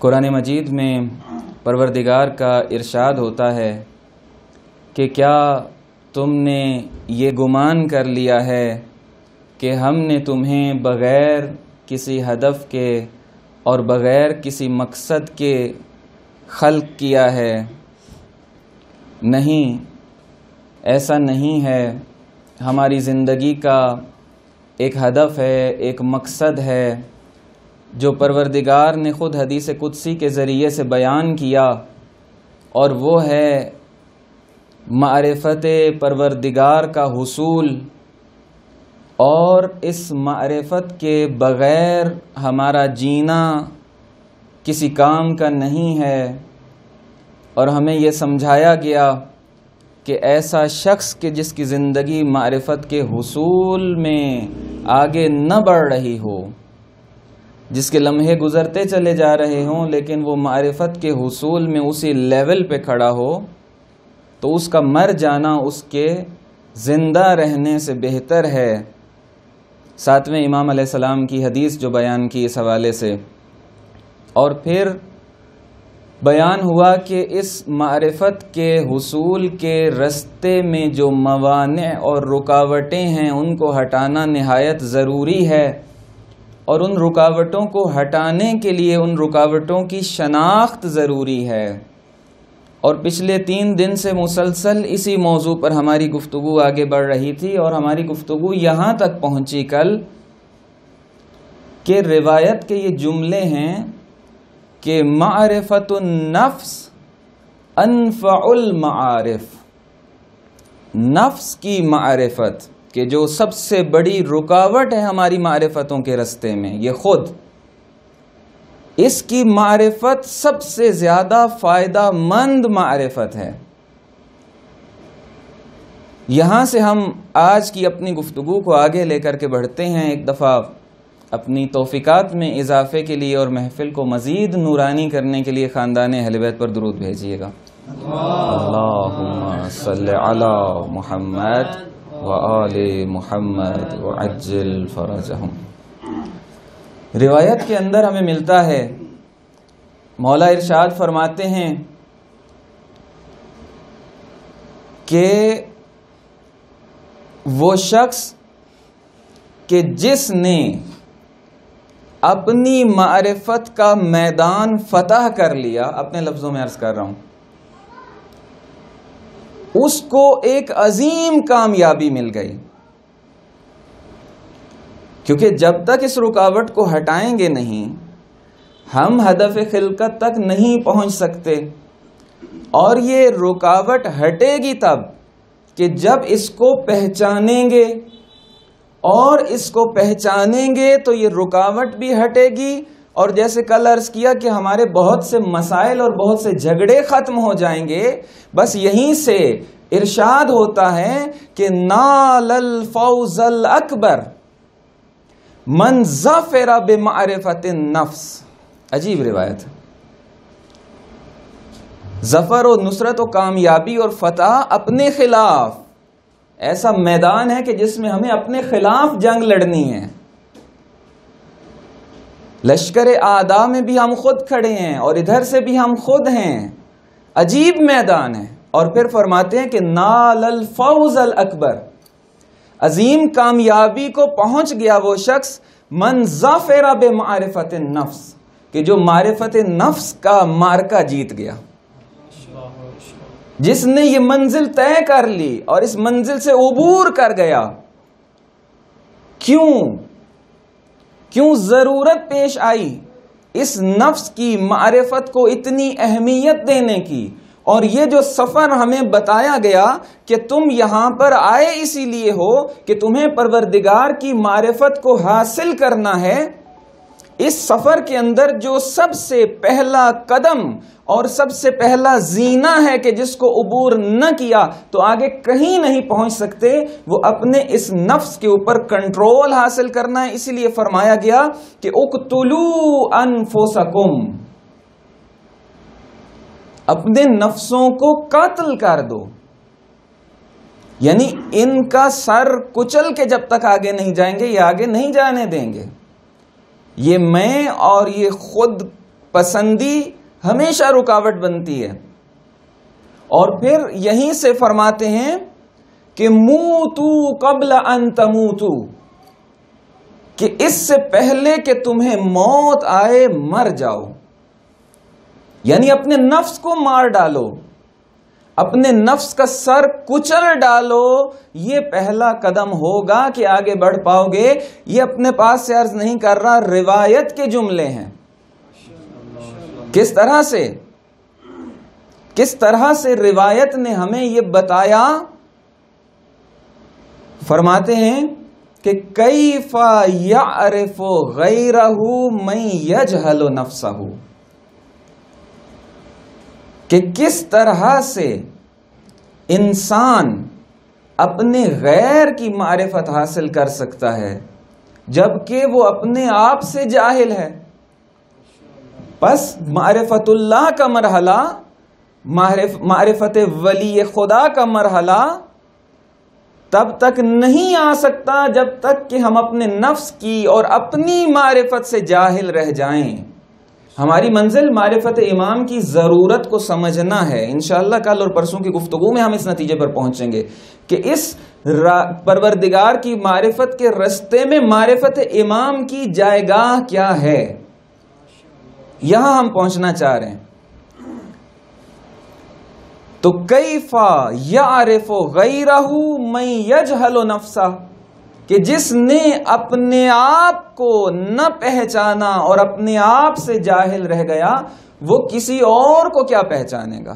قرآن مجید میں پروردگار کا ارشاد ہوتا ہے کہ کیا تم نے یہ گمان کر لیا ہے کہ ہم نے تمہیں بغیر کسی ہدف کے اور بغیر کسی مقصد کے خلق کیا ہے؟ نہیں، ایسا نہیں ہے۔ ہماری زندگی کا ایک ہدف ہے، ایک مقصد ہے جو پروردگار نے خود حدیث قدسی کے ذریعے سے بیان کیا، اور وہ ہے معرفت پروردگار کا حصول، اور اس معرفت کے بغیر ہمارا جینا کسی کام کا نہیں ہے۔ اور ہمیں یہ سمجھایا گیا کہ ایسا شخص کہ جس کی زندگی معرفت کے حصول میں آگے نہ بڑھ رہی ہو، جس کے لمحے گزرتے چلے جا رہے ہوں لیکن وہ معرفت کے حصول میں اسی لیول پہ کھڑا ہو، تو اس کا مر جانا اس کے زندہ رہنے سے بہتر ہے۔ ساتویں امام علیہ السلام کی حدیث جو بیان کی اس حوالے سے، اور پھر بیان ہوا کہ اس معرفت کے حصول کے رستے میں جو موانع اور رکاوٹیں ہیں ان کو ہٹانا نہایت ضروری ہے، اور ان رکاوٹوں کو ہٹانے کے لیے ان رکاوٹوں کی شناخت ضروری ہے۔ اور پچھلے 3 دن سے مسلسل اسی موضوع پر ہماری گفتگو آگے بڑھ رہی تھی، اور ہماری گفتگو یہاں تک پہنچی کل کہ روایت کے یہ جملے ہیں کہ معرفت النفس انفع المعارف، نفس کی معرفت کہ جو سب سے بڑی رکاوٹ ہے ہماری معرفتوں کے رستے میں، یہ خود، اس کی معرفت سب سے زیادہ فائدہ مند معرفت ہے۔ یہاں سے ہم آج کی اپنی گفتگو کو آگے لے کر کے بڑھتے ہیں۔ ایک دفعہ اپنی توفیقات میں اضافے کے لیے اور محفل کو مزید نورانی کرنے کے لیے خاندان اہل بیت پر درود بھیجیے گا۔ اللہم صلی علی محمد وآل محمد وعجل فرجہم۔ روایت کے اندر ہمیں ملتا ہے، مولا ارشاد فرماتے ہیں کہ وہ شخص کہ جس نے اپنی معرفت کا میدان فتح کر لیا، اپنے لفظوں میں عرض کر رہا ہوں، اس کو ایک عظیم کامیابی مل گئی، کیونکہ جب تک اس رکاوٹ کو ہٹائیں گے نہیں، ہم ہدف خلقت تک نہیں پہنچ سکتے۔ اور یہ رکاوٹ ہٹے گی تب کہ جب اس کو پہچانیں گے، اور اس کو پہچانیں گے تو یہ رکاوٹ بھی ہٹے گی، اور جیسے کل عرض کیا کہ ہمارے بہت سے مسائل اور بہت سے جھگڑے ختم ہو جائیں گے۔ بس یہیں سے ارشاد ہوتا ہے کہ نال الفوز الاکبر من ظفر بمعرفت النفس۔ عجیب روایت، ظفر و نصرت و کامیابی اور فتح اپنے خلاف، ایسا میدان ہے کہ جس میں ہمیں اپنے خلاف جنگ لڑنی ہے۔ لشکر اعداء میں بھی ہم خود کھڑے ہیں اور ادھر سے بھی ہم خود ہیں، عجیب میدان ہے۔ اور پھر فرماتے ہیں کہ نال الفوز الاکبر، عظیم کامیابی کو پہنچ گیا وہ شخص من ظفر بمعرفت النفس، کہ جو معرفت نفس کا مارکہ جیت گیا، جس نے یہ منزل طے کر لی اور اس منزل سے عبور کر گیا۔ کیوں ضرورت پیش آئی اس نفس کی معرفت کو اتنی اہمیت دینے کی؟ اور یہ جو سفر ہمیں بتایا گیا کہ تم یہاں پر آئے اسی لیے ہو کہ تمہیں پروردگار کی معرفت کو حاصل کرنا ہے، اس سفر کے اندر جو سب سے پہلا قدم اور سب سے پہلا زینہ ہے کہ جس کو عبور نہ کیا تو آگے کہیں نہیں پہنچ سکتے، وہ اپنے اس نفس کے اوپر کنٹرول حاصل کرنا ہے۔ اسی لیے فرمایا گیا کہ اقتلوا انفسکم، اپنے نفسوں کو قتل کر دو، یعنی ان کا سر کچل کے جب تک آگے نہیں جائیں گے یہ آگے نہیں جانے دیں گے۔ یہ میں اور یہ خود پسندی ہمیشہ رکاوٹ بنتی ہے. اور پھر یہیں سے فرماتے ہیں کہ موتو قبل ان تموتو، کہ اس سے پہلے کہ تمہیں موت آئے مر جاؤ. یعنی اپنے نفس کو مار ڈالو، اپنے نفس کا سر کچل ڈالو، یہ پہلا قدم ہوگا کہ آگے بڑھ پاؤ گے. یہ اپنے پاس سے عرض نہیں کر رہا، روایت کے جملے ہیں. کس طرح سے روایت نے ہمیں یہ بتایا. فرماتے ہیں کہ کیف یعرف غیرہ من یجہل نفسہ، کہ کس طرح سے انسان اپنے غیر کی معرفت حاصل کر سکتا ہے جبکہ وہ اپنے آپ سے جاہل ہے. پس معرفت اللہ کا مرحلہ، معرفت ولی خدا کا مرحلہ تب تک نہیں آ سکتا جب تک کہ ہم اپنے نفس کی اور اپنی معرفت سے جاہل رہ جائیں. ہماری منزل معرفت امام کی ضرورت کو سمجھنا ہے. انشاءاللہ کل اور پرسوں کی گفتگو میں ہم اس نتیجے پر پہنچیں گے کہ اس پروردگار کی معرفت کے رستے میں معرفت امام کی جائگاہ کیا ہے. یہاں ہم پہنچنا چاہ رہے ہیں. تو کیفا یعرف غیرہ من یجہل نفسہ، کہ جس نے اپنے آپ کو نہ پہچانا اور اپنے آپ سے جاہل رہ گیا، وہ کسی اور کو کیا پہچانے گا.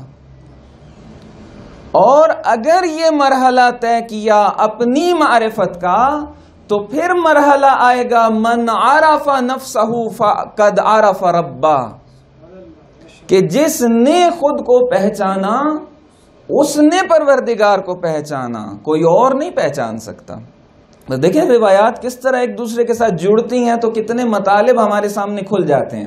اور اگر یہ مرحلہ طے کیا اپنی معرفت کا، تو پھر مرحلہ آئے گا من عرف نفسہ فقد عرف ربہ، کہ جس نے خود کو پہچانا اس نے پروردگار کو پہچانا، کوئی اور نہیں پہچان سکتا. بس دیکھیں روایات کس طرح ایک دوسرے کے ساتھ جڑتی ہیں تو کتنے مطالب ہمارے سامنے کھل جاتے ہیں.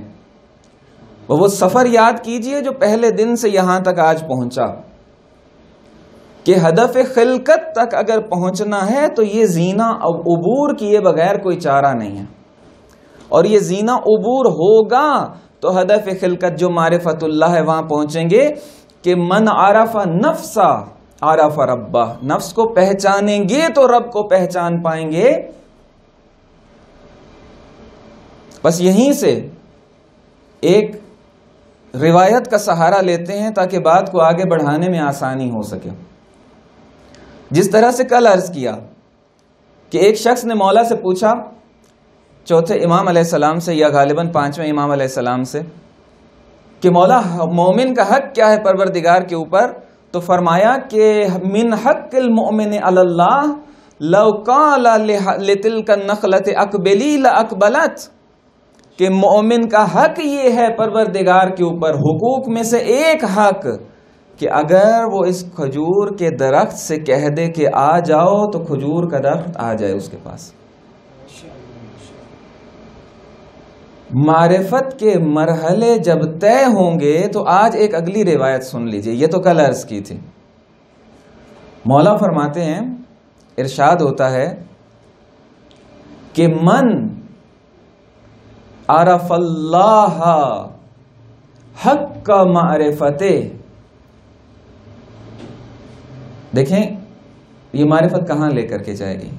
وہ سفر یاد کیجئے جو پہلے دن سے یہاں تک آج پہنچا، کہ ہدف خلقت تک اگر پہنچنا ہے تو یہ زینہ عبور کیے بغیر کوئی چارہ نہیں ہے. اور یہ زینہ عبور ہوگا تو ہدف خلقت جو معرفت اللہ ہے وہاں پہنچیں گے کہ من عرف نفسہ عرف ربہ، نفس کو پہچانیں گے تو رب کو پہچان پائیں گے. بس یہیں سے ایک روایت کا سہارا لیتے ہیں تاکہ بات کو آگے بڑھانے میں آسانی ہو سکے. جس طرح سے کل عرض کیا کہ ایک شخص نے مولا سے پوچھا، چوتھے امام علیہ السلام سے یا غالباً پانچویں امام علیہ السلام سے، کہ مولا مومن کا حق کیا ہے پروردگار کے اوپر. تو فرمایا کہ من حق المؤمن علی اللہ لو قال لتلک النخلۃ اقبلی لاقبلت، کہ مومن کا حق یہ ہے پروردگار کے اوپر، حقوق میں سے ایک حق، کہ اگر وہ اس کھجور کے درخت سے کہہ دے کہ آ جاؤ تو کھجور کا درخت آ جائے اس کے پاس. معرفت کے مرحلے جب طے ہوں گے تو آج ایک اگلی روایت سن لیجئے، یہ تو کل عرض کی تھی. مولا فرماتے ہیں، ارشاد ہوتا ہے کہ من عرف اللہ حق معرفتے. دیکھیں یہ معرفت کہاں لے کر کے جائے گی.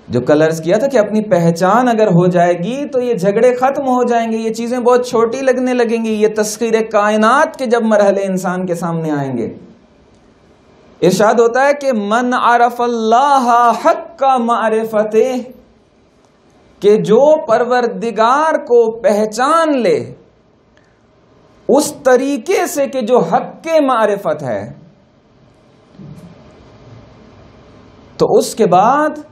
جو کل عرض کیا تھا کہ اپنی پہچان اگر ہو جائے گی تو یہ جھگڑے ختم ہو جائیں گے، یہ چیزیں بہت چھوٹی لگنے لگیں گی. یہ تسخیر کائنات کے جب مرحلے انسان کے سامنے آئیں گے، ارشاد ہوتا ہے کہ من عرف اللہ حق معرفتے، کہ جو پروردگار کو پہچان لے اس طریقے سے کہ جو حق معرفت ہے، تو اس کے بعد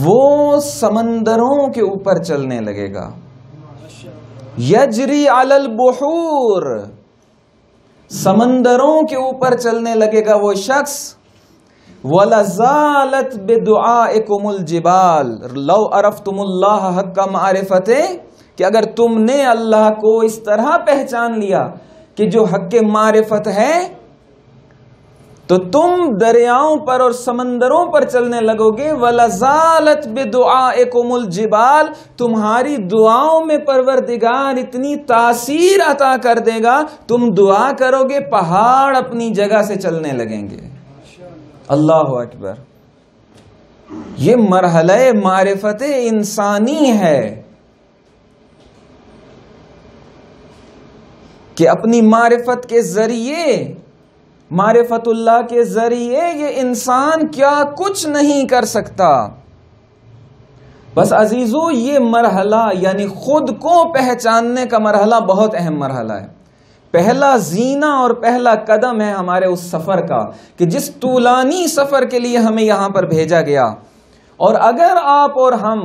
وہ سمندروں کے اوپر چلنے لگے گا. یجری علی البحور، سمندروں کے اوپر چلنے لگے گا وہ شخص. وَلَزَالَتْ بِدُعَائِكُمُ الْجِبَالِ لَوْ عَرَفْتُمُ اللَّهَ حَقَّ مَعْرِفَتِهِ، کہ اگر تم نے اللہ کو اس طرح پہچان لیا کہ جو حق معرفت ہے، تو تم دریاؤں پر اور سمندروں پر چلنے لگو گے. وَلَزَالَتْ بِدُعَائِكُمُ الْجِبَالُ, تمہاری دعاؤں میں پروردگار اتنی تاثیر عطا کر دے گا, تم دعا کرو گے پہاڑ اپنی جگہ سے چلنے لگیں گے. اللہ اکبر. یہ مرحلہ معرفت انسانی ہے کہ اپنی معرفت کے ذریعے, معرفت اللہ کے ذریعے یہ انسان کیا کچھ نہیں کر سکتا. بس عزیزو, یہ مرحلہ یعنی خود کو پہچاننے کا مرحلہ بہت اہم مرحلہ ہے. پہلا زینہ اور پہلا قدم ہے ہمارے اس سفر کا کہ جس طولانی سفر کے لیے ہمیں یہاں پر بھیجا گیا. اور اگر آپ اور ہم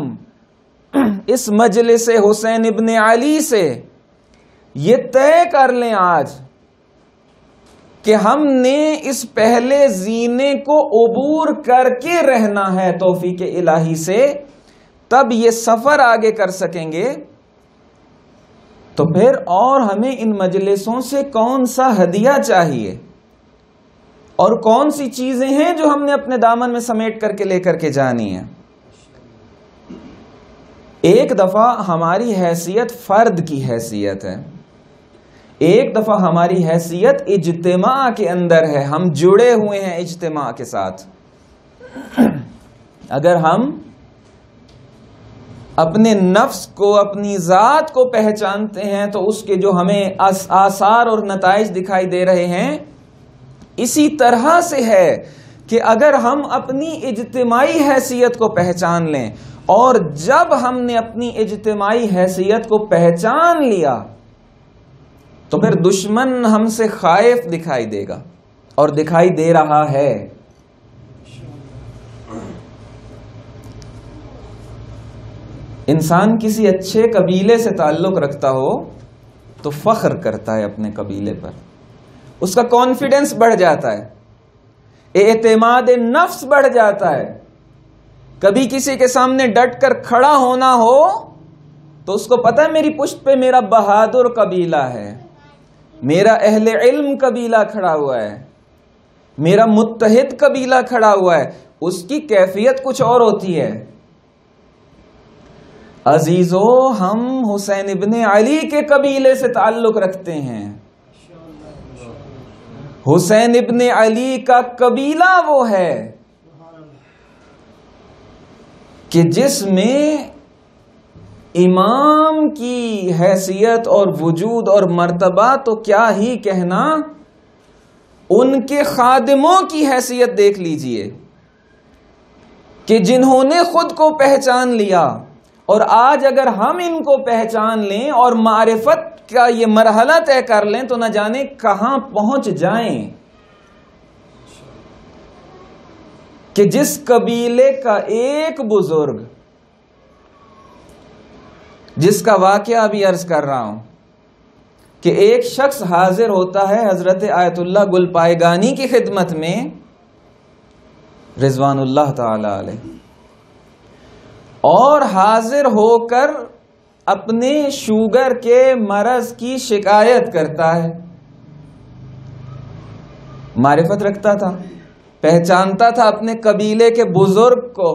اس مجلس حسین ابن علی سے یہ طے کر لیں آج کہ ہم نے اس پہلے زینے کو عبور کر کے رہنا ہے توفیق الہی سے, تب یہ سفر آگے کر سکیں گے. تو پھر اور ہمیں ان مجلسوں سے کون سا ہدیہ چاہیے اور کون سی چیزیں ہیں جو ہم نے اپنے دامن میں سمیٹ کر کے لے کر کے جانی ہے. ایک دفعہ ہماری حیثیت فرد کی حیثیت ہے, ایک دفعہ ہماری حیثیت اجتماع کے اندر ہے, ہم جڑے ہوئے ہیں اجتماع کے ساتھ. اگر ہم اپنے نفس کو, اپنی ذات کو پہچانتے ہیں تو اس کے جو ہمیں آثار اور نتائج دکھائی دے رہے ہیں اسی طرح سے ہے کہ اگر ہم اپنی اجتماعی حیثیت کو پہچان لیں, اور جب ہم نے اپنی اجتماعی حیثیت کو پہچان لیا تو پھر دشمن ہم سے خائف دکھائی دے گا اور دکھائی دے رہا ہے. انسان کسی اچھے قبیلے سے تعلق رکھتا ہو تو فخر کرتا ہے اپنے قبیلے پر, اس کا کانفیڈنس بڑھ جاتا ہے, اعتماد نفس بڑھ جاتا ہے. کبھی کسی کے سامنے ڈٹ کر کھڑا ہونا ہو تو اس کو پتہ ہے میری پشت پہ میرا بہادر قبیلہ ہے, میرا اہل علم قبیلہ کھڑا ہوا ہے, میرا متحد قبیلہ کھڑا ہوا ہے. اس کی کیفیت کچھ اور ہوتی ہے. عزیزو, ہم حسین ابن علی کے قبیلے سے تعلق رکھتے ہیں. حسین ابن علی کا قبیلہ وہ ہے کہ جس میں امام کی حیثیت اور وجود اور مرتبہ تو کیا ہی کہنا, ان کے خادموں کی حیثیت دیکھ لیجئے کہ جنہوں نے خود کو پہچان لیا. اور آج اگر ہم ان کو پہچان لیں اور معرفت کا یہ مرحلہ طے کر لیں تو نہ جانے کہاں پہنچ جائیں. کہ جس قبیلے کا ایک بزرگ, جس کا واقعہ ابھی عرض کر رہا ہوں کہ ایک شخص حاضر ہوتا ہے حضرت آیت اللہ گل پائیگانی کی خدمت میں رضوان اللہ تعالی علیہ, اور حاضر ہو کر اپنے شوگر کے مرض کی شکایت کرتا ہے. معرفت رکھتا تھا, پہچانتا تھا اپنے قبیلے کے بزرگ کو,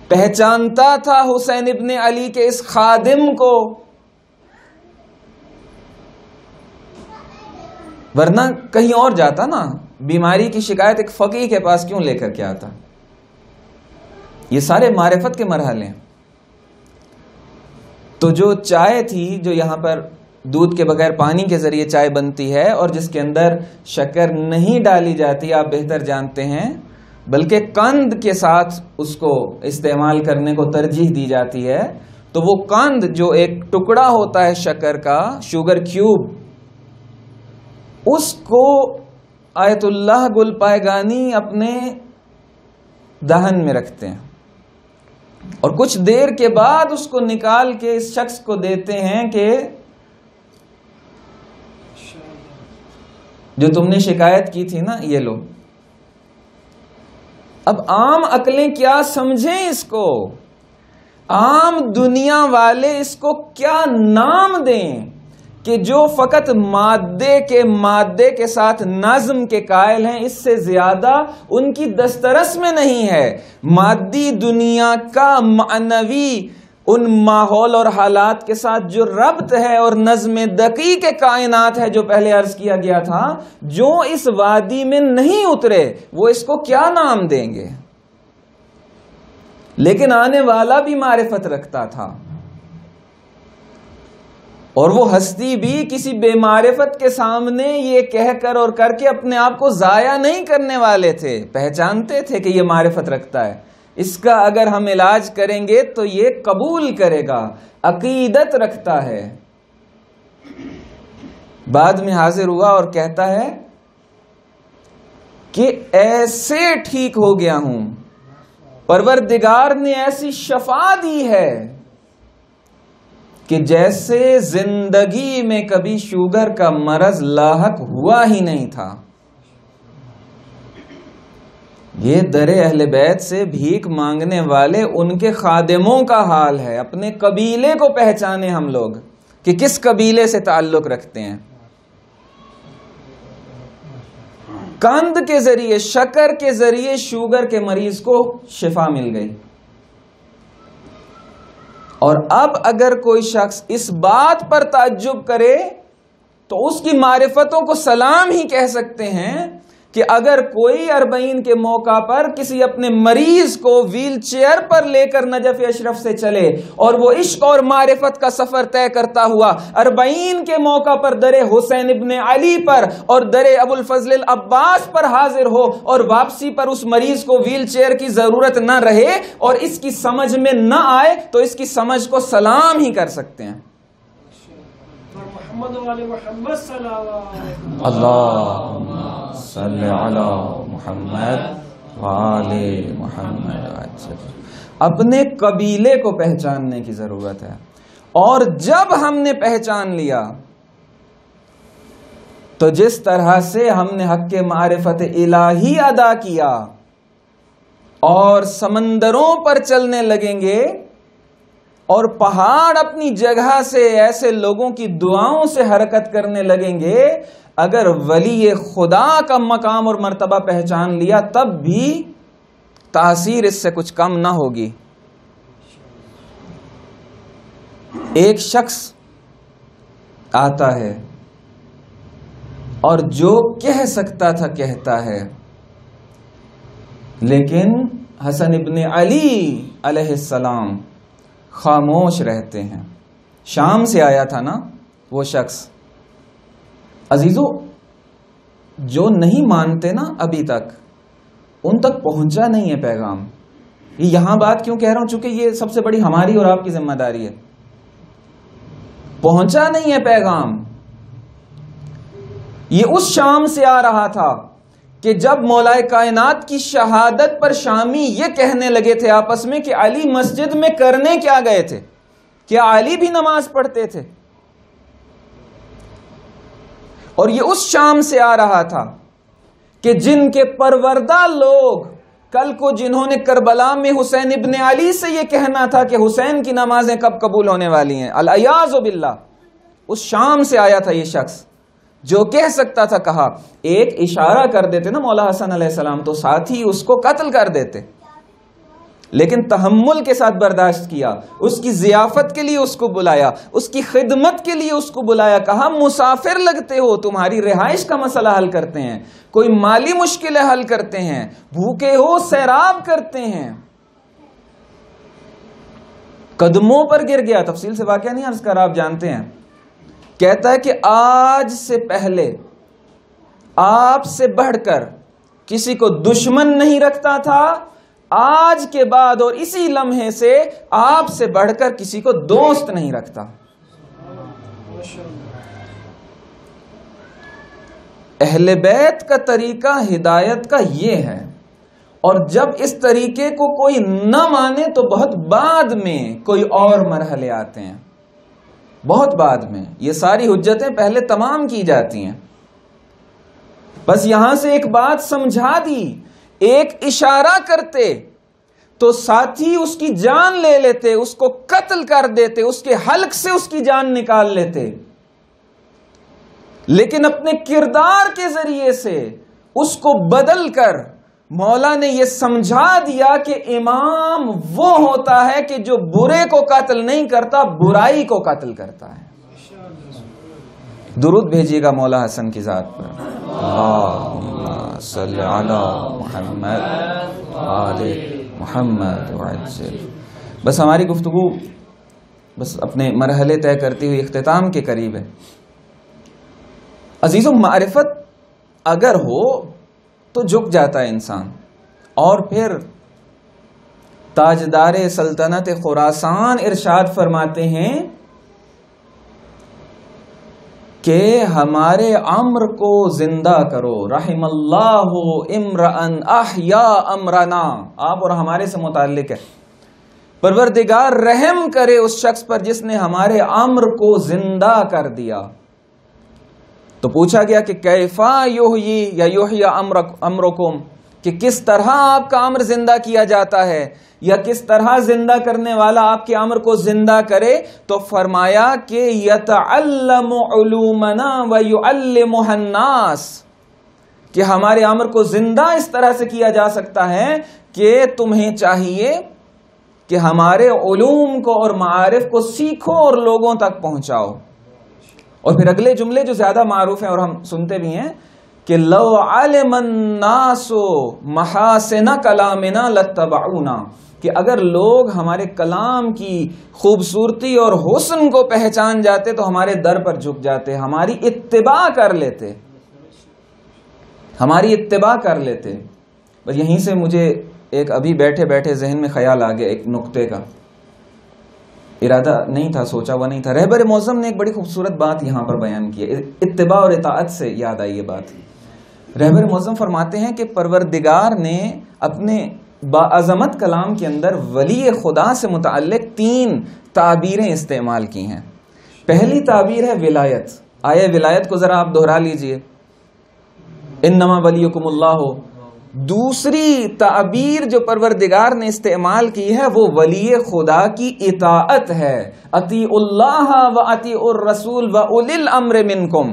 پہچانتا تھا حسین ابن علی کے اس خادم کو, ورنہ کہیں اور جاتا نا, بیماری کی شکایت ایک فقیہ کے پاس کیوں لے کر کے آتا. یہ سارے معرفت کے مرحلے ہیں. تو جو چائے تھی, جو یہاں پر دودھ کے بغیر پانی کے ذریعے چائے بنتی ہے اور جس کے اندر شکر نہیں ڈالی جاتی, آپ بہتر جانتے ہیں, بلکہ قند کے ساتھ اس کو استعمال کرنے کو ترجیح دی جاتی ہے, تو وہ قند جو ایک ٹکڑا ہوتا ہے شکر کا, شوگر کیوب, اس کو آیت اللہ گل پائیگانی اپنے دہن میں رکھتے ہیں اور کچھ دیر کے بعد اس کو نکال کے اس شخص کو دیتے ہیں کہ جو تم نے شکایت کی تھی نا, یہ لو. اب عام عقلیں کیا سمجھیں اس کو, عام دنیا والے اس کو کیا نام دیں کہ جو فقط مادے کے ساتھ نظم کے قائل ہیں، اس سے زیادہ ان کی دسترس میں نہیں ہے۔ مادی دنیا کا معنوی ان ماحول اور حالات کے ساتھ جو ربط ہے اور نظم دقیق کائنات ہے، جو پہلے عرض کیا گیا تھا، جو اس وادی میں نہیں اترے وہ اس کو کیا نام دیں گے؟ لیکن آنے والا بھی معرفت رکھتا تھا، اور وہ ہستی بھی کسی بے معرفت کے سامنے یہ کہہ کر اور کر کے اپنے آپ کو ضائع نہیں کرنے والے تھے، پہچانتے تھے کہ یہ معرفت رکھتا ہے، اس کا اگر ہم علاج کریں گے تو یہ قبول کرے گا، عقیدت رکھتا ہے۔ بعد میں حاضر ہوا اور کہتا ہے کہ ایسے ٹھیک ہو گیا ہوں، پروردگار نے ایسی شفا دی ہے کہ جیسے زندگی میں کبھی شوگر کا مرض لاحق ہوا ہی نہیں تھا۔ یہ در اہل بیت سے بھیک مانگنے والے ان کے خادموں کا حال ہے۔ اپنے قبیلے کو پہچانے ہم لوگ کہ کس قبیلے سے تعلق رکھتے ہیں۔ قند کے ذریعے، شکر کے ذریعے شوگر کے مریض کو شفا مل گئی، اور اب اگر کوئی شخص اس بات پر تعجب کرے تو اس کی معرفتوں کو سلام ہی کہہ سکتے ہیں کہ اگر کوئی 40 کے موقع پر کسی اپنے مریض کو ویل چیئر پر لے کر نجف اشرف سے چلے اور وہ عشق اور معرفت کا سفر طے کرتا ہوا 40 کے موقع پر در حسین ابن علی پر اور در ابو الفضل العباس پر حاضر ہو اور واپسی پر اس مریض کو ویل چیئر کی ضرورت نہ رہے اور اس کی سمجھ میں نہ آئے تو اس کی سمجھ کو سلام ہی کر سکتے ہیں۔ اللہم صلی علی محمد وآل محمد۔ اپنے قبیلے کو پہچاننے کی ضرورت ہے، اور جب ہم نے پہچان لیا تو جس طرح سے ہم نے حق معرفت الہی ادا کیا اور سمندروں پر چلنے لگیں گے اور پہاڑ اپنی جگہ سے ایسے لوگوں کی دعاؤں سے حرکت کرنے لگیں گے، اگر ولی خدا کا مقام اور مرتبہ پہچان لیا تب بھی تاثیر اس سے کچھ کم نہ ہوگی۔ ایک شخص آتا ہے اور جو کہہ سکتا تھا کہتا ہے، لیکن حسن ابن علی علیہ السلام خاموش رہتے ہیں۔ شام سے آیا تھا نا وہ شخص۔ عزیزو، جو نہیں مانتے نا ابھی تک، ان تک پہنچا نہیں ہے پیغام۔ یہاں بات کیوں کہہ رہا ہوں؟ چونکہ یہ سب سے بڑی ہماری اور آپ کی ذمہ داری ہے۔ پہنچا نہیں ہے پیغام۔ یہ اس شام سے آ رہا تھا کہ جب مولا کائنات کی شہادت پر شامی یہ کہنے لگے تھے آپس میں کہ علی مسجد میں کرنے کیا گئے تھے؟ کیا علی بھی نماز پڑھتے تھے؟ اور یہ اس شام سے آ رہا تھا کہ جن کے پروردہ لوگ کل کو جنہوں نے کربلا میں حسین ابن علی سے یہ کہنا تھا کہ حسین کی نمازیں کب قبول ہونے والی ہیں، العیاذ باللہ، اس شام سے آیا تھا یہ شخص جو کہہ سکتا تھا کہا۔ ایک اشارہ کر دیتے نا مولا حسن علیہ السلام تو ساتھ ہی اس کو قتل کر دیتے، لیکن تحمل کے ساتھ برداشت کیا، اس کی ضیافت کے لیے اس کو بلایا، اس کی خدمت کے لیے اس کو بلایا، کہا مسافر لگتے ہو، تمہاری رہائش کا مسئلہ حل کرتے ہیں، کوئی مالی مشکلیں حل کرتے ہیں، بھوکے ہو سیراب کرتے ہیں۔ قدموں پر گر گیا، تفصیل سے واقعہ نہیں عرض کر، آپ جانتے ہیں۔ کہتا ہے کہ آج سے پہلے آپ سے بڑھ کر کسی کو دشمن نہیں رکھتا تھا، آج کے بعد اور اسی لمحے سے آپ سے بڑھ کر کسی کو دوست نہیں رکھتا۔ اہل بیت کا طریقہ ہدایت کا یہ ہے، اور جب اس طریقے کو کوئی نہ مانے تو بہت بعد میں کوئی اور مرحلے آتے ہیں، بہت بعد میں۔ یہ ساری حجتیں پہلے تمام کی جاتی ہیں۔ بس یہاں سے ایک بات سمجھا دی، ایک اشارہ کرتے تو ساتھی اس کی جان لے لیتے، اس کو قتل کر دیتے، اس کے حلق سے اس کی جان نکال لیتے۔ لیکن اپنے کردار کے ذریعے سے اس کو بدل کر مولا نے یہ سمجھا دیا کہ امام وہ ہوتا ہے کہ جو برے کو قتل نہیں کرتا، برائی کو قتل کرتا ہے۔ درود بھیجیے گا مولا حسن کی ذات پر، اللہم صلی علی محمد آل محمد وعجل۔ بس ہماری گفتگو بس اپنے مرحلے طے کرتی ہوئی اختتام کے قریب ہے۔ عزیزوں، معرفت اگر ہو تو جھک جاتا ہے انسان، اور پھر تاجدار سلطنت خراسان ارشاد فرماتے ہیں کہ ہمارے امر کو زندہ کرو، رحم اللہ امرأن احیا امرنا۔ آپ اور ہمارے سے متعلق ہے، پروردگار رحم کرے اس شخص پر جس نے ہمارے امر کو زندہ کر دیا۔ تو پوچھا گیا کہ کیفا یحیی یا یحیی امرکم، کہ کس طرح آپ کا امر زندہ کیا جاتا ہے، یا کس طرح زندہ کرنے والا آپ کے امر کو زندہ کرے؟ تو فرمایا کہ یتعلم علومنا ویعلمها الناس، کہ ہمارے امر کو زندہ اس طرح سے کیا جا سکتا ہے کہ تمہیں چاہیے کہ ہمارے علوم کو اور معارف کو سیکھو اور لوگوں تک پہنچاؤ۔ اور پھر اگلے جملے جو زیادہ معروف ہیں اور ہم سنتے بھی ہیں کہ لو علم الناس محاسن کلامنا لاتبعونا، کہ اگر لوگ ہمارے کلام کی خوبصورتی اور حسن کو پہچان جاتے تو ہمارے در پر جھک جاتے، ہماری اتباع کر لیتے، ہماری اتباع کر لیتے۔ بس یہیں سے مجھے ایک ابھی بیٹھے بیٹھے ذہن میں خیال آ گیا، ایک نقطے کا ارادہ نہیں تھا، سوچا ہوا نہیں تھا۔ رہبر معظم نے ایک بڑی خوبصورت بات یہاں پر بیان کی ہے، اتباع اور اطاعت سے یاد آئی یہ بات۔ رہبر معظم فرماتے ہیں کہ پروردگار نے اپنے باعظمت کلام کے اندر ولی خدا سے متعلق 3 تعبیریں استعمال کی ہیں۔ پہلی تعبیر ہے ولایت، آیہ ولایت کو ذرا آپ دہرا لیجئے، انما ولیکم اللہ۔ دوسری تعبیر جو پروردگار نے استعمال کی ہے وہ ولی خدا کی اطاعت ہے، اطیعوا اللہ و اطیعوا الرسول و اولی الامر منکم۔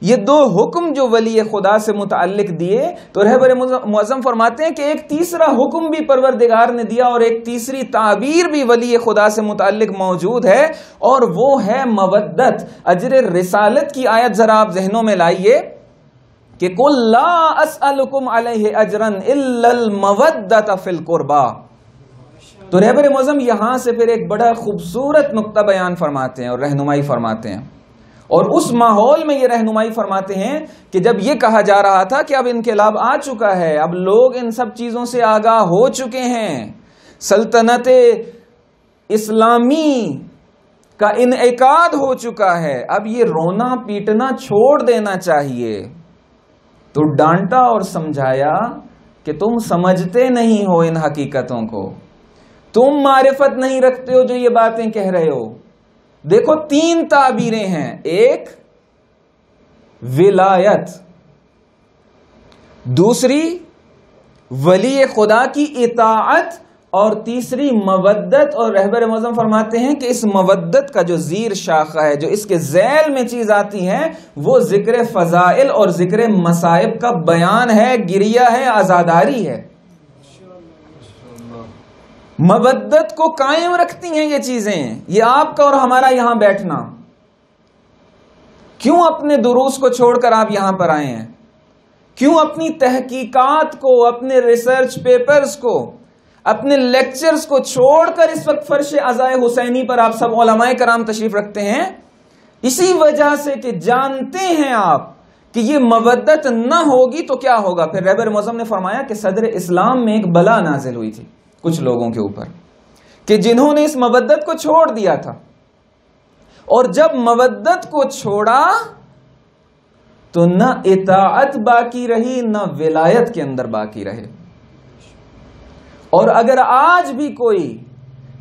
یہ 2 حکم جو ولی خدا سے متعلق دیے، تو رہبر معظم فرماتے ہیں کہ ایک تیسرا حکم بھی پروردگار نے دیا اور ایک تیسری تعبیر بھی ولی خدا سے متعلق موجود ہے، اور وہ ہے مودت۔ اجر رسالت کی آیت ذرا آپ ذہنوں میں لائیے کہ قُل لَا أَسْأَلُكُمْ عَلَيْهِ أَجْرًا إِلَّا الْمَوَدَّةَ فِي الْقُرْبَى۔ تو رہبر معظم یہاں سے پھر ایک بڑا خوبصورت نقطہ بیان فرماتے ہیں اور رہنمائی فرماتے ہیں، اور اس ماحول میں یہ رہنمائی فرماتے ہیں کہ جب یہ کہا جا رہا تھا کہ اب انقلاب آ چکا ہے، اب لوگ ان سب چیزوں سے آگاہ ہو چکے ہیں، سلطنت اسلامی کا انعقاد ہو چکا ہے، اب یہ رونا پیٹنا چھوڑ دینا چاہیے، تو ڈانٹا اور سمجھایا کہ تم سمجھتے نہیں ہو ان حقیقتوں کو، تم معرفت نہیں رکھتے ہو جو یہ باتیں کہہ رہے ہو۔ دیکھو 3 تعبیریں ہیں، ایک ولایت، دوسری ولی خدا کی اطاعت، اور تیسری مودت۔ اور رہبر معظم فرماتے ہیں کہ اس مودت کا جو زیر شاخہ ہے، جو اس کے ذیل میں چیز آتی ہے، وہ ذکر فضائل اور ذکر مصائب کا بیان ہے، گریہ ہے، عزاداری ہے۔ مودت کو قائم رکھتی ہیں یہ چیزیں، یہ آپ کا اور ہمارا یہاں بیٹھنا۔ کیوں اپنے دروس کو چھوڑ کر آپ یہاں پر آئے ہیں؟ کیوں اپنی تحقیقات کو، اپنے ریسرچ پیپرز کو، اپنے لیکچرز کو چھوڑ کر اس وقت فرش عزائے حسینی پر آپ سب علماء کرام تشریف رکھتے ہیں؟ اسی وجہ سے کہ جانتے ہیں آپ کہ یہ مودت نہ ہوگی تو کیا ہوگا۔ پھر رہبر معظم نے فرمایا کہ صدر اسلام میں ایک بلا نازل ہوئی تھی کچھ لوگوں کے اوپر، کہ جنہوں نے اس مودت کو چھوڑ دیا تھا، اور جب مودت کو چھوڑا تو نہ اطاعت باقی رہی، نہ ولایت کے اندر باقی رہے۔ اور اگر آج بھی کوئی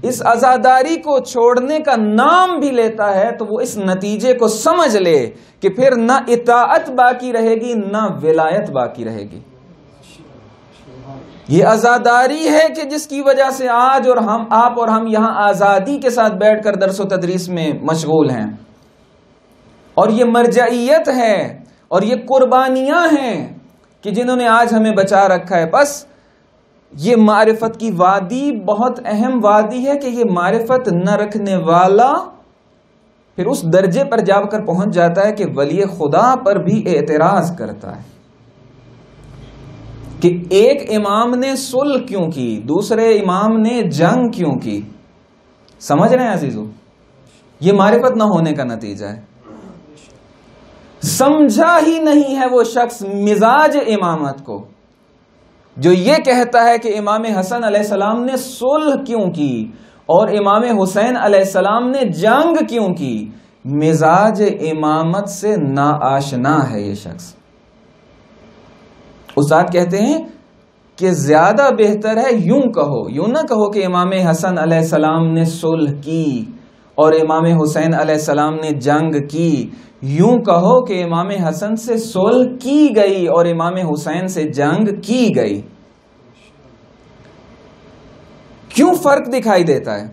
اس عزاداری کو چھوڑنے کا نام بھی لیتا ہے تو وہ اس نتیجے کو سمجھ لے کہ پھر نہ اطاعت باقی رہے گی، نہ ولایت باقی رہے گی۔ یہ عزاداری ہے کہ جس کی وجہ سے آج اور آپ اور ہم یہاں آزادی کے ساتھ بیٹھ کر درس و تدریس میں مشغول ہیں، اور یہ مرجعیت ہے اور یہ قربانیاں ہیں کہ جنہوں نے آج ہمیں بچا رکھا ہے. بس یہ معرفت کی وادی بہت اہم وادی ہے کہ یہ معرفت نہ رکھنے والا پھر اس درجے پر جا کر پہنچ جاتا ہے کہ ولی خدا پر بھی اعتراض کرتا ہے کہ ایک امام نے صلح کیوں کی, دوسرے امام نے جنگ کیوں کی. سمجھ رہے ہیں عزیزو؟ یہ معرفت نہ ہونے کا نتیجہ ہے. سمجھا ہی نہیں ہے وہ شخص مزاج امامت کو جو یہ کہتا ہے کہ امام حسن علیہ السلام نے صلح کیوں کی اور امام حسین علیہ السلام نے جنگ کیوں کی. مزاج امامت سے ناآشنا ہے یہ شخص. استاد کہتے ہیں کہ زیادہ بہتر ہے یوں کہو, یوں نہ کہو کہ امام حسن علیہ السلام نے صلح کی اور امام حسین علیہ السلام نے جنگ کی. یوں کہو کہ امام حسن سے صلح کی گئی اور امام حسین سے جنگ کی گئی. کیوں فرق دکھائی دیتا ہے؟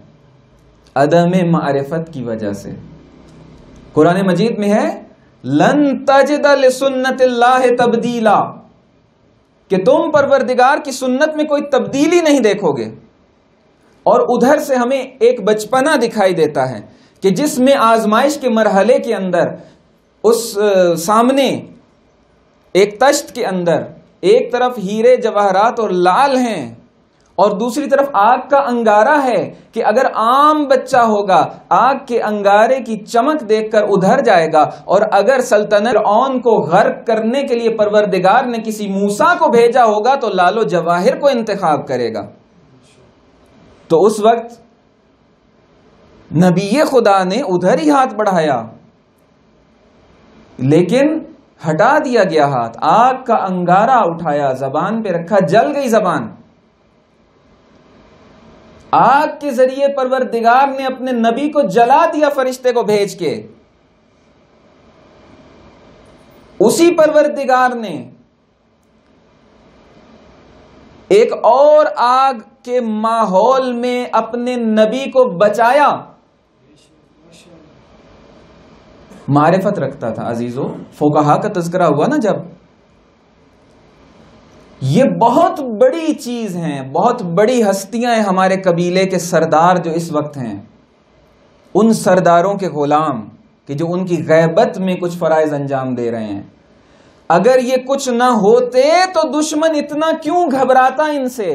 عدم معرفت کی وجہ سے. قرآن مجید میں ہے لن تجد لسنت اللہ تبدیلا, کہ تم پروردگار کی سنت میں کوئی تبدیلی نہیں دیکھو گے. اور ادھر سے ہمیں ایک بچپنا دکھائی دیتا ہے کہ جس میں آزمائش کے مرحلے کے اندر اس سامنے ایک تشت کے اندر ایک طرف ہیرے جواہرات اور لال ہیں اور دوسری طرف آگ کا انگارہ ہے کہ اگر عام بچہ ہوگا آگ کے انگارے کی چمک دیکھ کر ادھر جائے گا, اور اگر سلطنت فرعون کو غرق کرنے کے لیے پروردگار نے کسی موسیٰ کو بھیجا ہوگا تو لال و جواہر کو انتخاب کرے گا. تو اس وقت نبی خدا نے ادھر ہی ہاتھ بڑھایا, لیکن ہٹا دیا گیا ہاتھ, آگ کا انگارہ اٹھایا, زبان پہ رکھا, جل گئی زبان. آگ کے ذریعے پروردگار نے اپنے نبی کو جلا دیا فرشتے کو بھیج کے. اسی پروردگار نے ایک اور آگ کے ماحول میں اپنے نبی کو بچایا. معرفت رکھتا تھا عزیزو. فقہا کا تذکرہ ہوا نا جب, یہ بہت بڑی چیز ہیں, بہت بڑی ہستیاں ہیں ہمارے قبیلے کے سردار جو اس وقت ہیں, ان سرداروں کے غلام کہ جو ان کی غیبت میں کچھ فرائض انجام دے رہے ہیں. اگر یہ کچھ نہ ہوتے تو دشمن اتنا کیوں گھبراتا ان سے؟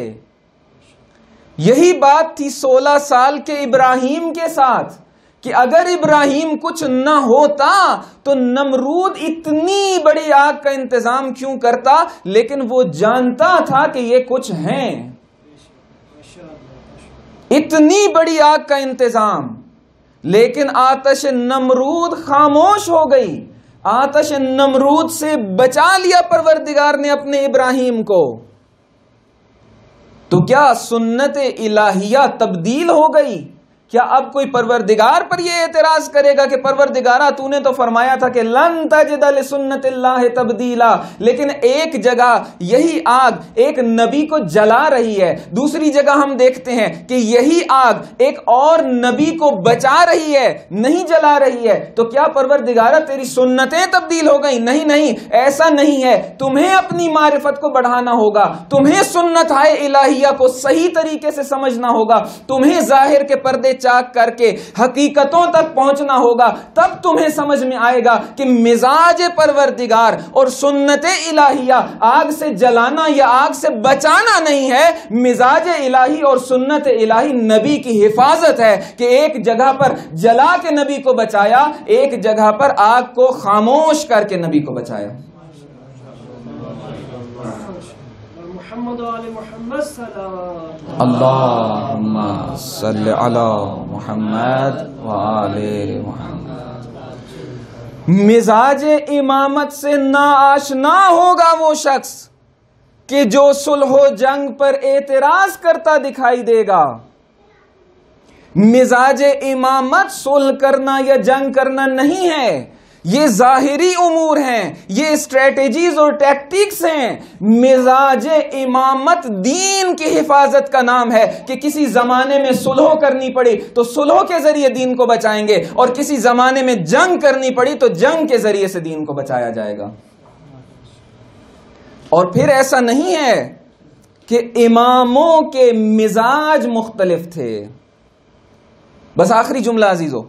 یہی بات تھی 16 سال کے ابراہیم کے ساتھ کہ اگر ابراہیم کچھ نہ ہوتا تو نمرود اتنی بڑی آگ کا انتظام کیوں کرتا, لیکن وہ جانتا تھا کہ یہ کچھ ہیں. اتنی بڑی آگ کا انتظام, لیکن آتش نمرود خاموش ہو گئی. آتش نمرود سے بچا لیا پروردگار نے اپنے ابراہیم کو. تو کیا سنت الہیہ تبدیل ہو گئی؟ کیا اب کوئی پروردگار پر یہ اعتراض کرے گا کہ پروردگارہ تو نے تو فرمایا تھا کہ لن تجد لسنت اللہ تبدیلا, لیکن ایک جگہ یہی آگ ایک نبی کو جلا رہی ہے, دوسری جگہ ہم دیکھتے ہیں کہ یہی آگ ایک اور نبی کو بچا رہی ہے, نہیں جلا رہی ہے. تو کیا پروردگارہ تیری سنتیں تبدیل ہو گئی؟ نہیں نہیں, ایسا نہیں ہے. تمہیں اپنی معرفت کو بڑھانا ہوگا, تمہیں سنت الہیہ کو صحیح طریقے سے سمجھنا ہوگا, تمہیں ظاہر کے پردے چاک کر کے حقیقتوں تک پہنچنا ہوگا. تب تمہیں سمجھ میں آئے گا کہ مزاج پروردگار اور سنت الہیہ آگ سے جلانا یا آگ سے بچانا نہیں ہے. مزاج الہی اور سنت الہی نبی کی حفاظت ہے کہ ایک جگہ پر جلا کے نبی کو بچایا, ایک جگہ پر آگ کو خاموش کر کے نبی کو بچایا. اللہم صلی علی محمد وآل محمد. مزاج امامت سے ناآشنا ہوگا وہ شخص کہ جو صلح و جنگ پر اعتراض کرتا دکھائی دے گا. مزاج امامت صلح کرنا یا جنگ کرنا نہیں ہے. یہ ظاہری امور ہیں، یہ اسٹریٹجیز اور ٹیکٹکس ہیں۔ مزاج امامت دین کی حفاظت کا نام ہے کہ کسی زمانے میں صلح کرنی پڑی تو صلح کے ذریعے دین کو بچائیں گے، اور کسی زمانے میں جنگ کرنی پڑی تو جنگ کے ذریعے سے دین کو بچایا جائے گا۔ اور پھر ایسا نہیں ہے کہ اماموں کے مزاج مختلف تھے۔ بس آخری جملہ عزیزو،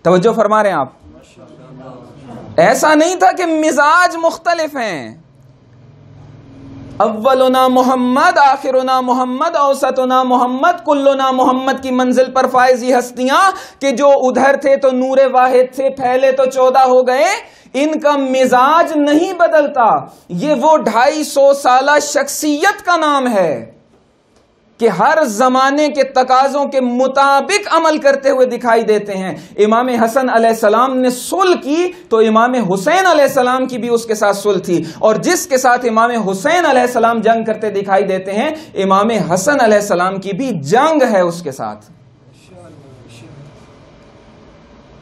توجہ فرما رہے ہیں آپ، ایسا نہیں تھا کہ مزاج مختلف ہیں۔ اولنا محمد، آخرنا محمد، اوسطنا محمد، کلنا محمد کی منزل پر فائزی ہستیاں کہ جو ادھر تھے تو نور واحد تھے، پھیلے تو 14 ہو گئے، ان کا مزاج نہیں بدلتا۔ یہ وہ 250 سالہ شخصیت کا نام ہے کہ ہر زمانے کے تقاضوں کے مطابق عمل کرتے ہوئے دکھائی دیتے ہیں۔ امام حسن علیہ السلام نے صلح کی تو امام حسین علیہ السلام کی بھی اس کے ساتھ صلح تھی، اور جس کے ساتھ امام حسین علیہ السلام جنگ کرتے دکھائی دیتے ہیں، امام حسن علیہ السلام کی بھی جنگ ہے اس کے ساتھ۔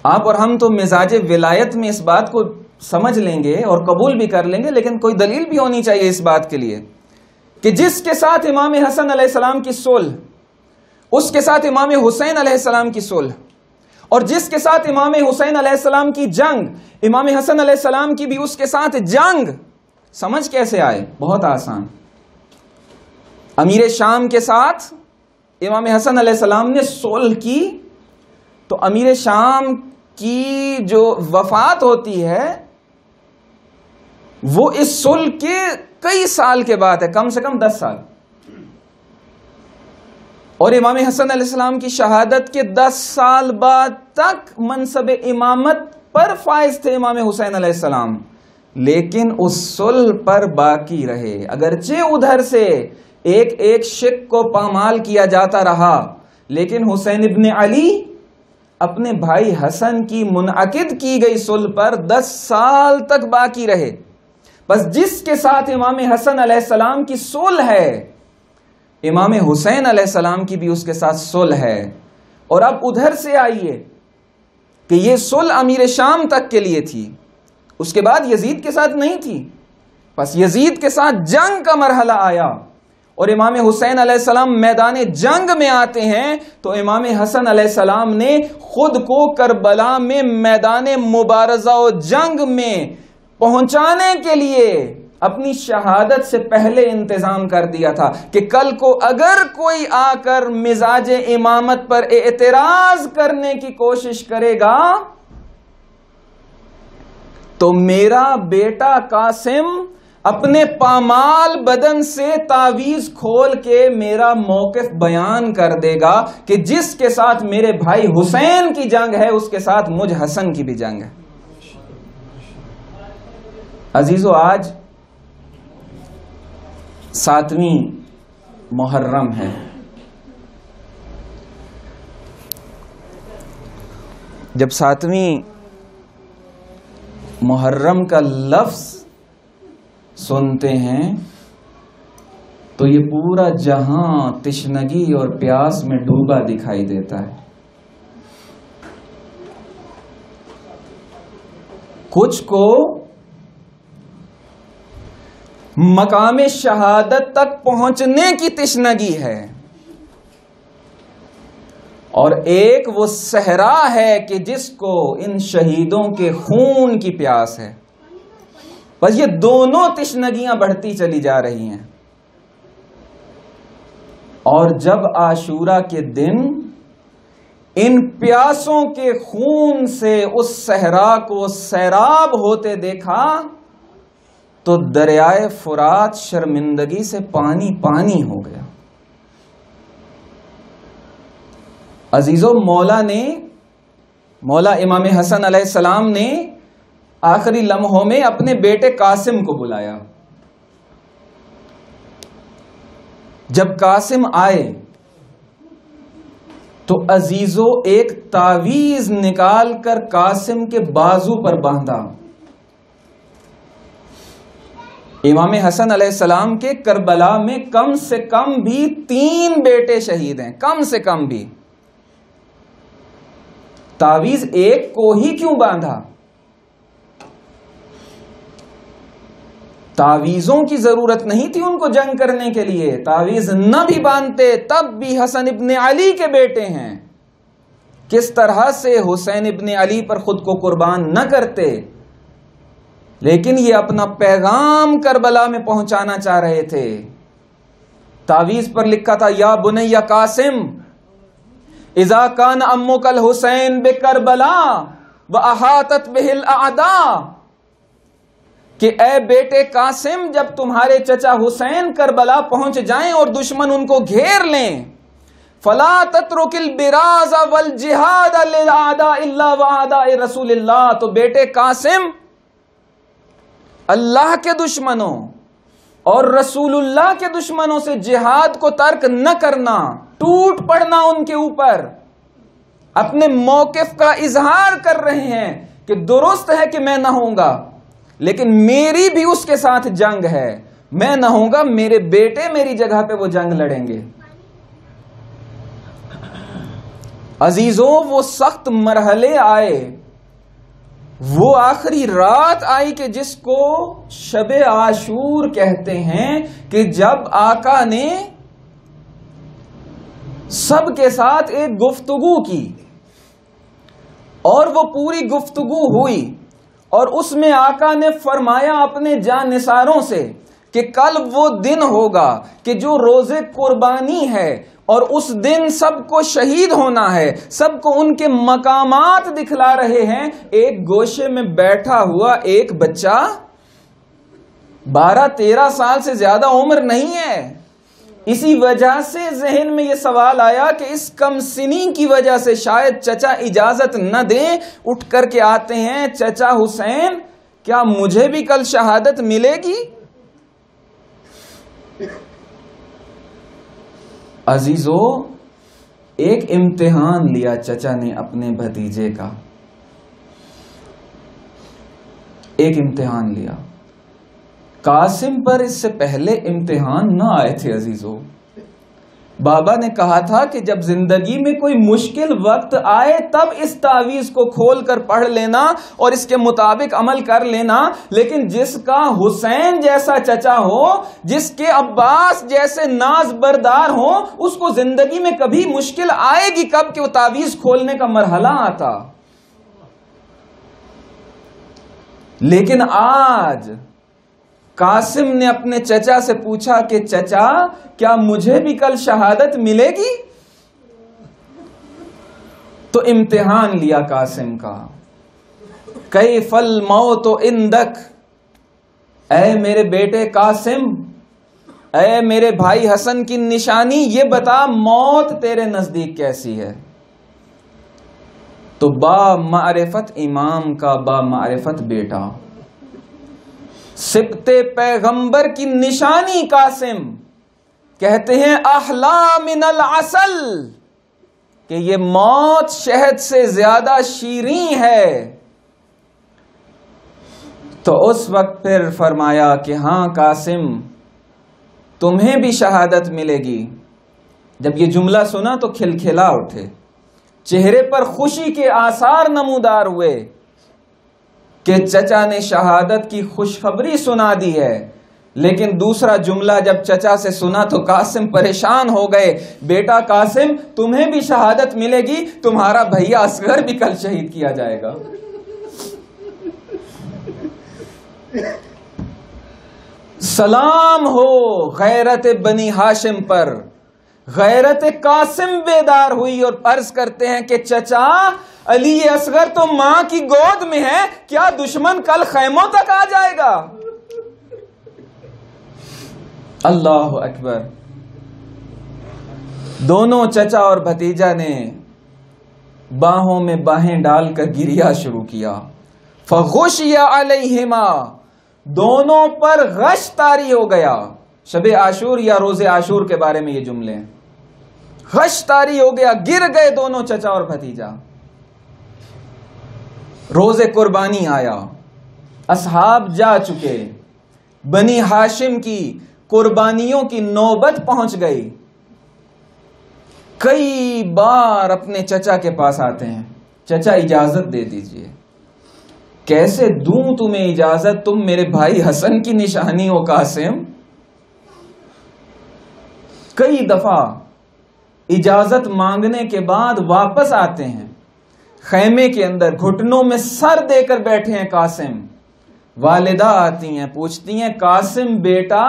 آپ اور ہم تو مزاج ولایت میں اس بات کو سمجھ لیں گے اور قبول بھی کر لیں گے، لیکن کوئی دلیل بھی ہونی چاہیے اس بات کے لیے کہ جس کے ساتھ امام حسن علیہ السلام کی صلح، اس کے ساتھ امام حسین علیہ السلام کی صلح، اور جس کے ساتھ امام حسین علیہ السلام کی جنگ، امام حسن علیہ السلام کی بھی اس کے ساتھ جنگ، سمجھ کیسے آئے؟ بہت آسان۔ امیر شام کے ساتھ امام حسن علیہ السلام نے صلح کی تو امیر شام کی جو وفات ہوتی ہے وہ اس صلح کے کئی سال کے بعد ہے، کم سے کم 10 سال، اور امام حسن علیہ السلام کی شہادت کے 10 سال بعد تک منصب امامت پر فائز تھے امام حسین علیہ السلام، لیکن اس صلح پر باقی رہے۔ اگرچہ ادھر سے ایک ایک شق کو پامال کیا جاتا رہا، لیکن حسین ابن علی اپنے بھائی حسن کی منعقد کی گئی صلح پر 10 سال تک باقی رہے۔ بس جس کے ساتھ امام حسن علیہ السلام کی صلح ہے، امام حسین علیہ السلام کی بھی اس کے ساتھ صلح ہے۔ اور اب ادھر سے آئیے کہ یہ صلح امیر شام تک کے لیے تھی، اس کے بعد یزید کے ساتھ نہیں تھی۔ بس یزید کے ساتھ جنگ کا مرحلہ آیا اور امام حسین علیہ السلام میدان جنگ میں آتے ہیں تو امام حسن علیہ السلام نے خود کو کربلا میں میدان مبارزہ و جنگ میں پہنچانے کے لیے اپنی شہادت سے پہلے انتظام کر دیا تھا کہ کل کو اگر کوئی آ کر مزاج امامت پر اعتراض کرنے کی کوشش کرے گا تو میرا بیٹا قاسم اپنے پامال بدن سے تعویذ کھول کے میرا موقف بیان کر دے گا کہ جس کے ساتھ میرے بھائی حسین کی جنگ ہے اس کے ساتھ مجھ حسن کی بھی جنگ ہے۔ عزیزو، آج 7ویں محرم ہے۔ جب 7ویں محرم کا لفظ سنتے ہیں تو یہ پورا جہاں تشنگی اور پیاس میں ڈوبا دکھائی دیتا ہے۔ کچھ کو مقام شہادت تک پہنچنے کی تشنگی ہے، اور ایک وہ صحرا ہے کہ جس کو ان شہیدوں کے خون کی پیاس ہے۔ بس یہ دونوں تشنگیاں بڑھتی چلی جا رہی ہیں، اور جب عاشورہ کے دن ان پیاسوں کے خون سے اس صحرا کو سیراب ہوتے دیکھا تو دریائے فرات شرمندگی سے پانی پانی ہو گیا۔ عزیزو، مولا امام حسن علیہ السلام نے آخری لمحوں میں اپنے بیٹے قاسم کو بلایا۔ جب قاسم آئے تو عزیزو ایک تعویذ نکال کر قاسم کے بازو پر باندھا۔ امام حسن علیہ السلام کے کربلا میں کم سے کم بھی 3 بیٹے شہید ہیں، کم سے کم بھی۔ تعویذ ایک کو ہی کیوں باندھا؟ تعویذوں کی ضرورت نہیں تھی ان کو جنگ کرنے کے لیے، تعویذ نہ بھی باندھتے تب بھی حسن ابن علی کے بیٹے ہیں، کس طرح سے حسین ابن علی پر خود کو قربان نہ کرتے، لیکن یہ اپنا پیغام کربلا میں پہنچانا چاہ رہے تھے۔ تعویذ پر لکھا تھا یا بنی قاسم اذا کان امک الحسین بکربلا واحاطت بہ الاعداء، کہ اے بیٹے قاسم جب تمہارے چچا حسین کربلا پہنچ جائیں اور دشمن ان کو گھیر لیں، فلا تترک البراز والجہاد للاعداء الا واعداء رسول اللہ، تو بیٹے قاسم اللہ کے دشمنوں اور رسول اللہ کے دشمنوں سے جہاد کو ترک نہ کرنا، ٹوٹ پڑنا ان کے اوپر، اپنے موقف کا اظہار کر رہے ہیں کہ درست ہے کہ میں نہ ہوں گا لیکن میری بھی اس کے ساتھ جنگ ہے، میں نہ ہوں گا میرے بیٹے میری جگہ پہ وہ جنگ لڑیں گے۔ عزیزوں وہ سخت مرحلے آئے، وہ آخری رات آئی کہ جس کو شب عاشور کہتے ہیں، کہ جب آقا نے سب کے ساتھ ایک گفتگو کی اور وہ پوری گفتگو ہوئی اور اس میں آقا نے فرمایا اپنے جانثاروں سے کہ کل وہ دن ہوگا کہ جو روز قربانی ہے اور اس دن سب کو شہید ہونا ہے، سب کو ان کے مقامات دکھلا رہے ہیں، ایک گوشے میں بیٹھا ہوا ایک بچہ 12-13 سال سے زیادہ عمر نہیں ہے۔ اسی وجہ سے ذہن میں یہ سوال آیا کہ اس کم سنی کی وجہ سے شاید چچا اجازت نہ دیں، اٹھ کر کے آتے ہیں، چچا حسین کیا مجھے بھی کل شہادت ملے گی؟ عزیزو ایک امتحان لیا چچا نے اپنے بھتیجے کا، ایک امتحان لیا۔ قاسم پر اس سے پہلے امتحان نہ آئے تھے عزیزو۔ بابا نے کہا تھا کہ جب زندگی میں کوئی مشکل وقت آئے تب اس تعویذ کو کھول کر پڑھ لینا اور اس کے مطابق عمل کر لینا، لیکن جس کا حسین جیسا چچا ہو، جس کے عباس جیسے ناز بردار ہو، اس کو زندگی میں کبھی مشکل آئے گی کب کہ وہ تعویذ کھولنے کا مرحلہ آتا۔ لیکن آج قاسم نے اپنے چچا سے پوچھا کہ چچا کیا مجھے بھی کل شہادت ملے گی؟ تو امتحان لیا قاسم کا، کیف الموت عندک، اے میرے بیٹے قاسم، اے میرے بھائی حسن کی نشانی یہ بتا موت تیرے نزدیک کیسی ہے؟ تو با معرفت امام کا با معرفت بیٹا، سبت پیغمبر کی نشانی قاسم، کہتے ہیں احلا من العسل، کہ یہ موت شہد سے زیادہ شیریں ہے۔ تو اس وقت پھر فرمایا کہ ہاں قاسم تمہیں بھی شہادت ملے گی۔ جب یہ جملہ سنا تو کھلکھلا اٹھے، چہرے پر خوشی کے آثار نمودار ہوئے کہ چچا نے شہادت کی خوشخبری سنا دی ہے۔ لیکن دوسرا جملہ جب چچا سے سنا تو قاسم پریشان ہو گئے، بیٹا قاسم تمہیں بھی شہادت ملے گی، تمہارا بھیا اصغر بھی کل شہید کیا جائے گا۔ سلام ہو غیرت بنی ہاشم پر، غیرت قاسم بیدار ہوئی اور عرض کرتے ہیں کہ چچا علی اصغر تو ماں کی گود میں ہے، کیا دشمن کل خیموں تک آ جائے گا؟ اللہ اکبر۔ دونوں چچا اور بھتیجا نے باہوں میں باہیں ڈال کر گریا شروع کیا۔ فغشی علیہما، دونوں پر غش طاری ہو گیا۔ شب عاشور یا روز عاشور کے بارے میں یہ جملے ہیں، غش طاری ہو گیا، گر گئے دونوں چچا اور بھتیجا۔ روز قربانی آیا، اصحاب جا چکے، بنی ہاشم کی قربانیوں کی نوبت پہنچ گئی۔ کئی بار اپنے چچا کے پاس آتے ہیں، چچا اجازت دے دیجئے کیسے دوں تمہیں اجازت، تم میرے بھائی حسن کی نشانی ہو قاسم۔ کئی دفعہ اجازت مانگنے کے بعد واپس آتے ہیں، خیمے کے اندر گھٹنوں میں سر دے کر بیٹھے ہیں قاسم۔ والدہ آتی ہیں، پوچھتی ہیں قاسم بیٹا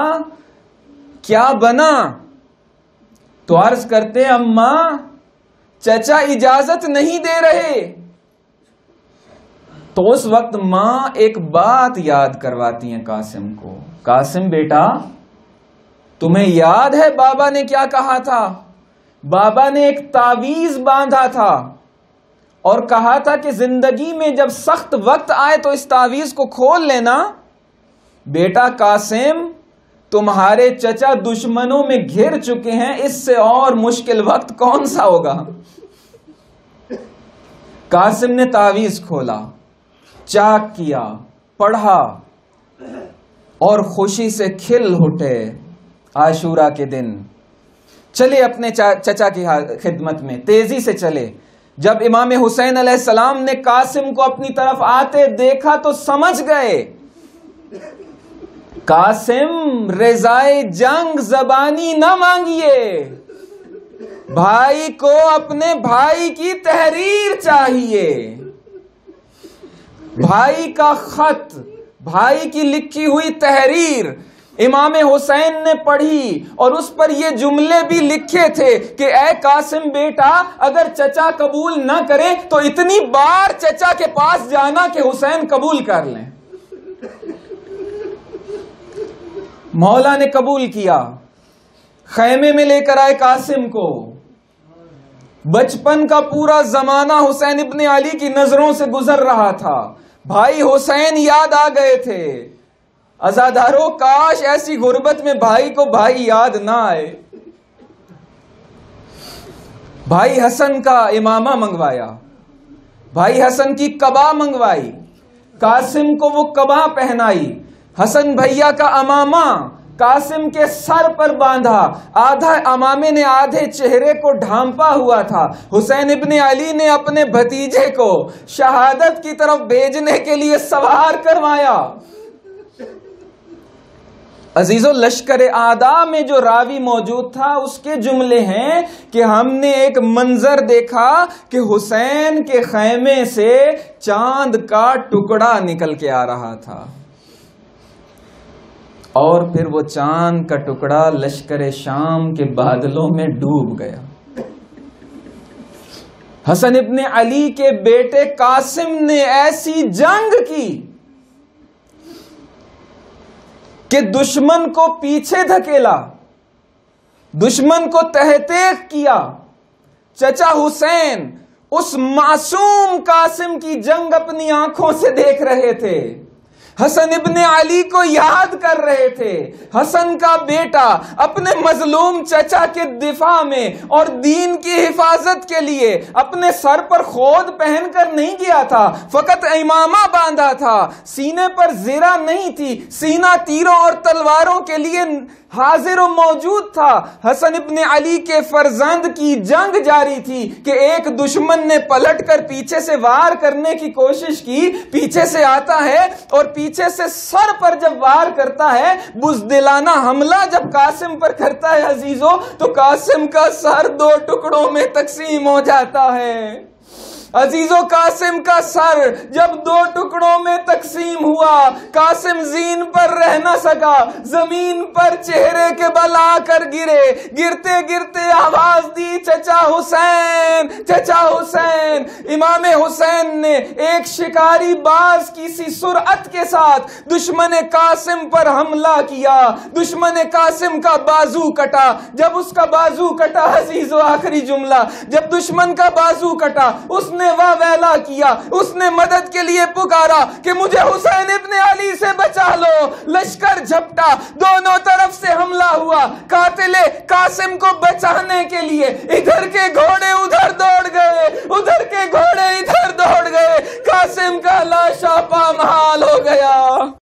کیا بنا؟ تو عرض کرتے ہیں اماں چچا اجازت نہیں دے رہے۔ تو اس وقت ماں ایک بات یاد کرواتی ہیں قاسم کو، قاسم بیٹا تمہیں یاد ہے بابا نے کیا کہا تھا؟ بابا نے ایک تعویذ باندھا تھا اور کہا تھا کہ زندگی میں جب سخت وقت آئے تو اس تعویذ کو کھول لینا۔ بیٹا قاسم تمہارے چچا دشمنوں میں گھر چکے ہیں، اس سے اور مشکل وقت کون سا ہوگا؟ قاسم نے تعویذ کھولا، چاک کیا، پڑھا اور خوشی سے کھل اٹھے۔ عاشورہ کے دن چلے اپنے چچا کی خدمت میں، تیزی سے چلے۔ جب امام حسین علیہ السلام نے قاسم کو اپنی طرف آتے دیکھا تو سمجھ گئے قاسم رضائے جنگ زبانی نہ مانگیے، بھائی کو اپنے بھائی کی تحریر چاہیے۔ بھائی کا خط، بھائی کی لکھی ہوئی تحریر امام حسین نے پڑھی اور اس پر یہ جملے بھی لکھے تھے کہ اے قاسم بیٹا اگر چچا قبول نہ کرے تو اتنی بار چچا کے پاس جانا کہ حسین قبول کر لیں۔ مولا نے قبول کیا، خیمے میں لے کر آئے قاسم کو۔ بچپن کا پورا زمانہ حسین ابن علی کی نظروں سے گزر رہا تھا، بھائی حسین یاد آ گئے تھے۔ عزاداروں کاش ایسی غربت میں بھائی کو بھائی یاد نہ آئے۔ بھائی حسن کا امامہ منگوایا، بھائی حسن کی قبا منگوائی، قاسم کو وہ قبا پہنائی، حسن بھیا کا امامہ قاسم کے سر پر باندھا، آدھا امامے نے آدھے چہرے کو ڈھانپا ہوا تھا۔ حسین ابن علی نے اپنے بھتیجے کو شہادت کی طرف بھیجنے کے لیے سوار کروایا۔ عزیزو لشکر اعداء میں جو راوی موجود تھا اس کے جملے ہیں کہ ہم نے ایک منظر دیکھا کہ حسین کے خیمے سے چاند کا ٹکڑا نکل کے آ رہا تھا اور پھر وہ چاند کا ٹکڑا لشکر شام کے بادلوں میں ڈوب گیا۔ حسن ابن علی کے بیٹے قاسم نے ایسی جنگ کی کہ دشمن کو پیچھے دھکیلا، دشمن کو تحقیق کیا۔ چچا حسین اس معصوم قاسم کی جنگ اپنی آنکھوں سے دیکھ رہے تھے، حسن ابن علی کو یاد کر رہے تھے۔ حسن کا بیٹا اپنے مظلوم چچا کے دفاع میں اور دین کی حفاظت کے لیے اپنے سر پر خود پہن کر نہیں گیا تھا، فقط امامہ باندھا تھا، سینے پر زرہ نہیں تھی، سینہ تیروں اور تلواروں کے لیے حاضر و موجود تھا۔ حسن ابن علی کے فرزند کی جنگ جاری تھی کہ ایک دشمن نے پلٹ کر پیچھے سے وار کرنے کی کوشش کی، پیچھے سے آتا ہے اور پیچھے سے سر پر جب وار کرتا ہے، بزدلانہ حملہ جب قاسم پر کرتا ہے عزیزو تو قاسم کا سر 2 ٹکڑوں میں تقسیم ہو جاتا ہے۔ عزیزو قاسم کا سر جب 2 ٹکڑوں میں تقسیم ہوا، قاسم زین پر رہ نہ سکا، زمین پر چہرے کے بل آ کر گرے، گرتے گرتے آواز دی چچا حسین، چچا حسین۔ امام حسین نے ایک شکاری باز کی سی سرعت کے ساتھ دشمن قاسم پر حملہ کیا، دشمن قاسم کا بازو کٹا۔ جب اس کا بازو کٹا عزیزو، آخری جملہ، جب دشمن کا بازو کٹا اس نے واہ ویلا کیا، اس نے مدد کے لیے پکارا کہ مجھے حسین ابن علی سے بچا لو۔ لشکر جھپٹا، دونوں طرف سے حملہ ہوا، قاتل قاسم کو بچانے کے لیے ادھر کے گھوڑے ادھر دوڑ گئے، ادھر کے گھوڑے ادھر دوڑ گئے، قاسم کا لاش